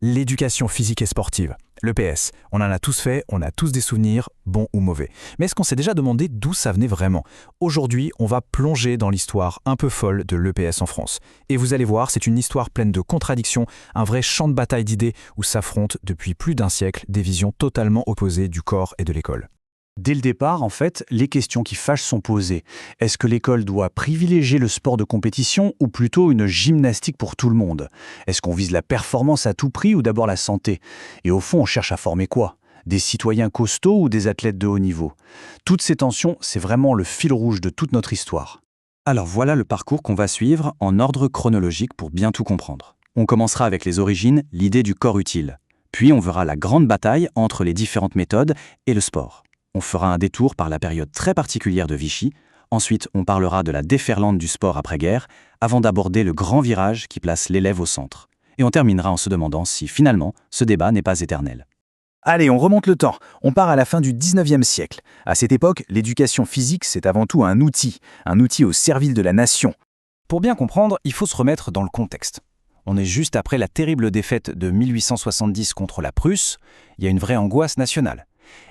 L'éducation physique et sportive, l'EPS. On en a tous fait, on a tous des souvenirs, bons ou mauvais. Mais est-ce qu'on s'est déjà demandé d'où ça venait vraiment? Aujourd'hui, on va plonger dans l'histoire un peu folle de l'EPS en France. Et vous allez voir, c'est une histoire pleine de contradictions, un vrai champ de bataille d'idées où s'affrontent depuis plus d'un siècle des visions totalement opposées du corps et de l'école. Dès le départ, en fait, les questions qui fâchent sont posées. Est-ce que l'école doit privilégier le sport de compétition ou plutôt une gymnastique pour tout le monde? Est-ce qu'on vise la performance à tout prix ou d'abord la santé? Et au fond, on cherche à former quoi? Des citoyens costauds ou des athlètes de haut niveau? Toutes ces tensions, c'est vraiment le fil rouge de toute notre histoire. Alors voilà le parcours qu'on va suivre en ordre chronologique pour bien tout comprendre. On commencera avec les origines, l'idée du corps utile. Puis on verra la grande bataille entre les différentes méthodes et le sport. On fera un détour par la période très particulière de Vichy. Ensuite, on parlera de la déferlante du sport après-guerre, avant d'aborder le grand virage qui place l'élève au centre. Et on terminera en se demandant si, finalement, ce débat n'est pas éternel. Allez, on remonte le temps. On part à la fin du 19e siècle. À cette époque, l'éducation physique, c'est avant tout un outil au service de la nation. Pour bien comprendre, il faut se remettre dans le contexte. On est juste après la terrible défaite de 1870 contre la Prusse, il y a une vraie angoisse nationale.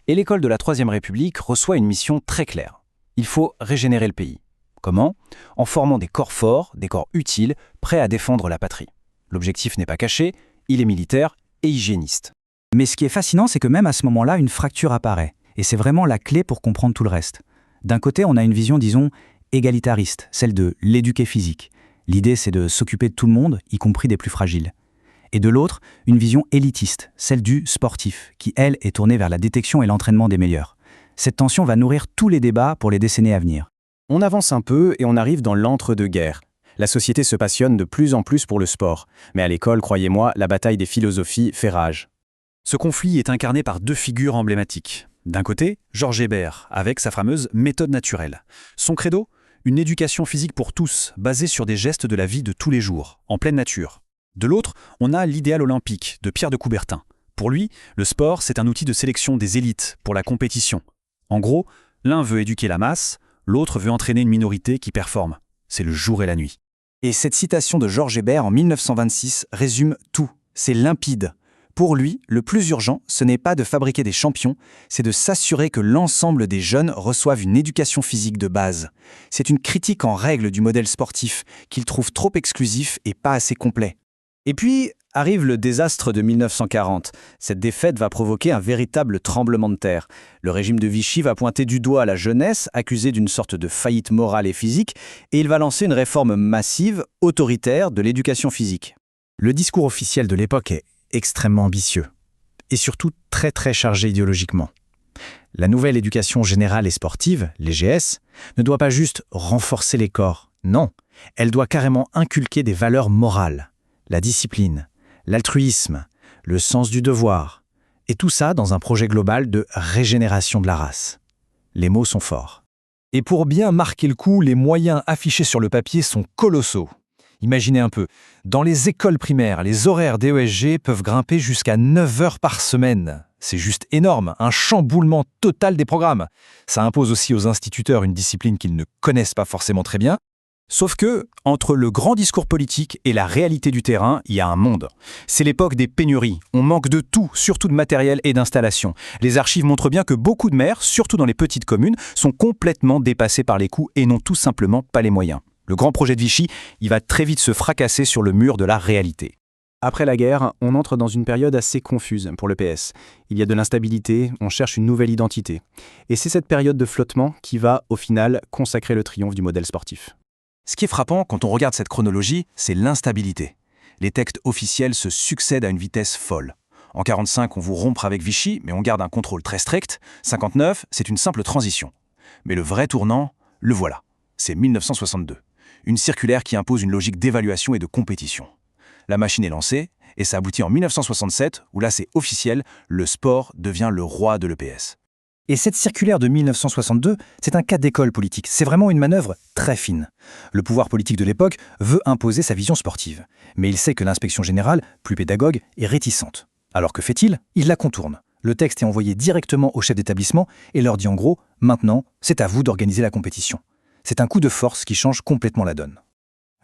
Et l'école de la Troisième République reçoit une mission très claire. Il faut régénérer le pays. Comment? En formant des corps forts, des corps utiles, prêts à défendre la patrie. L'objectif n'est pas caché, il est militaire et hygiéniste. Mais ce qui est fascinant, c'est que même à ce moment-là, une fracture apparaît. Et c'est vraiment la clé pour comprendre tout le reste. D'un côté, on a une vision, disons, égalitariste, celle de l'éduqué physique. L'idée, c'est de s'occuper de tout le monde, y compris des plus fragiles. Et de l'autre, une vision élitiste, celle du sportif, qui, elle, est tournée vers la détection et l'entraînement des meilleurs. Cette tension va nourrir tous les débats pour les décennies à venir. On avance un peu et on arrive dans l'entre-deux-guerres. La société se passionne de plus en plus pour le sport. Mais à l'école, croyez-moi, la bataille des philosophies fait rage. Ce conflit est incarné par deux figures emblématiques. D'un côté, Georges Hébert, avec sa fameuse méthode naturelle. Son credo, une éducation physique pour tous, basée sur des gestes de la vie de tous les jours, en pleine nature. De l'autre, on a l'idéal olympique de Pierre de Coubertin. Pour lui, le sport, c'est un outil de sélection des élites pour la compétition. En gros, l'un veut éduquer la masse, l'autre veut entraîner une minorité qui performe. C'est le jour et la nuit. Et cette citation de Georges Hébert en 1926 résume tout. C'est limpide. Pour lui, le plus urgent, ce n'est pas de fabriquer des champions, c'est de s'assurer que l'ensemble des jeunes reçoivent une éducation physique de base. C'est une critique en règle du modèle sportif qu'il trouve trop exclusif et pas assez complet. Et puis, arrive le désastre de 1940. Cette défaite va provoquer un véritable tremblement de terre. Le régime de Vichy va pointer du doigt la jeunesse, accusée d'une sorte de faillite morale et physique, et il va lancer une réforme massive, autoritaire, de l'éducation physique. Le discours officiel de l'époque est extrêmement ambitieux, et surtout très très chargé idéologiquement. La nouvelle éducation générale et sportive, l'EGS, ne doit pas juste renforcer les corps, non, elle doit carrément inculquer des valeurs morales. La discipline, l'altruisme, le sens du devoir, et tout ça dans un projet global de régénération de la race. Les mots sont forts. Et pour bien marquer le coup, les moyens affichés sur le papier sont colossaux. Imaginez un peu, dans les écoles primaires, les horaires d'ESG peuvent grimper jusqu'à 9 heures par semaine. C'est juste énorme, un chamboulement total des programmes. Ça impose aussi aux instituteurs une discipline qu'ils ne connaissent pas forcément très bien. Sauf que, entre le grand discours politique et la réalité du terrain, il y a un monde. C'est l'époque des pénuries. On manque de tout, surtout de matériel et d'installation. Les archives montrent bien que beaucoup de maires, surtout dans les petites communes, sont complètement dépassés par les coûts et n'ont tout simplement pas les moyens. Le grand projet de Vichy, il va très vite se fracasser sur le mur de la réalité. Après la guerre, on entre dans une période assez confuse pour l'EPS. Il y a de l'instabilité, on cherche une nouvelle identité. Et c'est cette période de flottement qui va, au final, consacrer le triomphe du modèle sportif. Ce qui est frappant quand on regarde cette chronologie, c'est l'instabilité. Les textes officiels se succèdent à une vitesse folle. En 1945, on veut rompre avec Vichy, mais on garde un contrôle très strict. 1959, c'est une simple transition. Mais le vrai tournant, le voilà. C'est 1962. Une circulaire qui impose une logique d'évaluation et de compétition. La machine est lancée, et ça aboutit en 1967, où là c'est officiel, le sport devient le roi de l'EPS. Et cette circulaire de 1962, c'est un cas d'école politique. C'est vraiment une manœuvre très fine. Le pouvoir politique de l'époque veut imposer sa vision sportive. Mais il sait que l'inspection générale, plus pédagogue, est réticente. Alors que fait-il? Il la contourne. Le texte est envoyé directement au chef d'établissement et leur dit en gros « Maintenant, c'est à vous d'organiser la compétition ». C'est un coup de force qui change complètement la donne.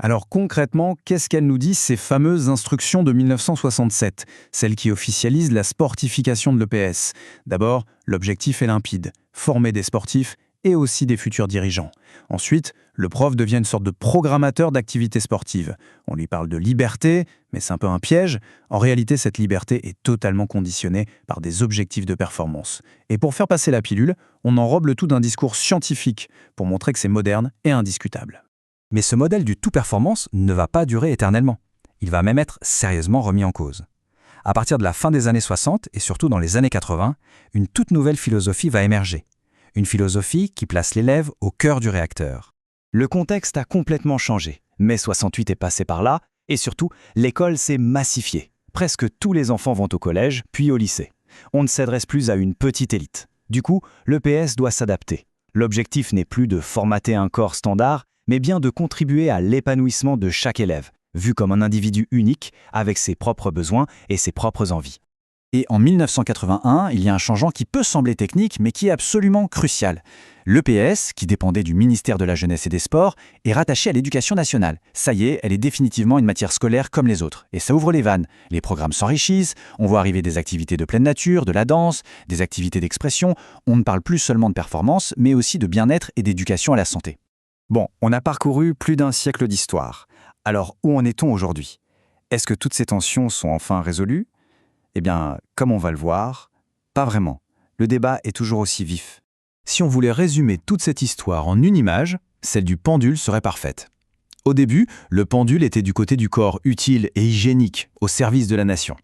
Alors concrètement, qu'est-ce qu'elles nous disent ces fameuses instructions de 1967, celles qui officialisent la sportification de l'EPS? D'abord, l'objectif est limpide, former des sportifs et aussi des futurs dirigeants. Ensuite, le prof devient une sorte de programmateur d'activités sportives. On lui parle de liberté, mais c'est un peu un piège. En réalité, cette liberté est totalement conditionnée par des objectifs de performance. Et pour faire passer la pilule, on enrobe le tout d'un discours scientifique pour montrer que c'est moderne et indiscutable. Mais ce modèle du tout-performance ne va pas durer éternellement. Il va même être sérieusement remis en cause. À partir de la fin des années 60 et surtout dans les années 80, une toute nouvelle philosophie va émerger. Une philosophie qui place l'élève au cœur du réacteur. Le contexte a complètement changé. Mai 68 est passé par là, et surtout, l'école s'est massifiée. Presque tous les enfants vont au collège, puis au lycée. On ne s'adresse plus à une petite élite. Du coup, l'EPS doit s'adapter. L'objectif n'est plus de formater un corps standard, mais bien de contribuer à l'épanouissement de chaque élève, vu comme un individu unique, avec ses propres besoins et ses propres envies. Et en 1981, il y a un changement qui peut sembler technique, mais qui est absolument crucial. L'EPS, qui dépendait du ministère de la Jeunesse et des Sports, est rattachée à l'Éducation nationale. Ça y est, elle est définitivement une matière scolaire comme les autres. Et ça ouvre les vannes. Les programmes s'enrichissent, on voit arriver des activités de pleine nature, de la danse, des activités d'expression. On ne parle plus seulement de performance, mais aussi de bien-être et d'éducation à la santé. Bon, on a parcouru plus d'un siècle d'histoire. Alors, où en est-on aujourd'hui? Est-ce que toutes ces tensions sont enfin résolues? Eh bien, comme on va le voir, pas vraiment. Le débat est toujours aussi vif. Si on voulait résumer toute cette histoire en une image, celle du pendule serait parfaite. Au début, le pendule était du côté du corps utile et hygiénique, au service de la nation.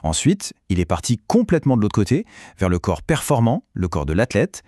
Ensuite, il est parti complètement de l'autre côté, vers le corps performant, le corps de l'athlète,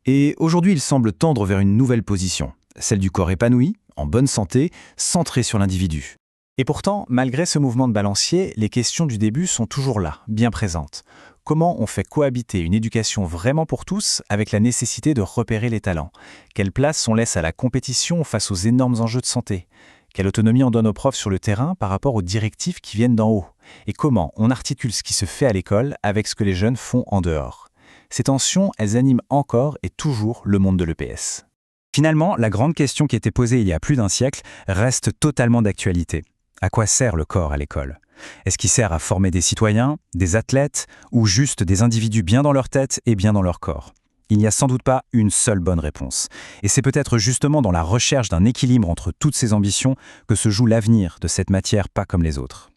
et aujourd'hui il semble tendre vers une nouvelle position, celle du corps épanoui, en bonne santé, centré sur l'individu. Et pourtant, malgré ce mouvement de balancier, les questions du début sont toujours là, bien présentes. Comment on fait cohabiter une éducation vraiment pour tous avec la nécessité de repérer les talents? Quelle place on laisse à la compétition face aux énormes enjeux de santé? Quelle autonomie on donne aux profs sur le terrain par rapport aux directives qui viennent d'en haut? Et comment on articule ce qui se fait à l'école avec ce que les jeunes font en dehors? Ces tensions, elles animent encore et toujours le monde de l'EPS. Finalement, la grande question qui était posée il y a plus d'un siècle reste totalement d'actualité. À quoi sert le corps à l'école? Est-ce qu'il sert à former des citoyens, des athlètes, ou juste des individus bien dans leur tête et bien dans leur corps? Il n'y a sans doute pas une seule bonne réponse. Et c'est peut-être justement dans la recherche d'un équilibre entre toutes ces ambitions que se joue l'avenir de cette matière pas comme les autres.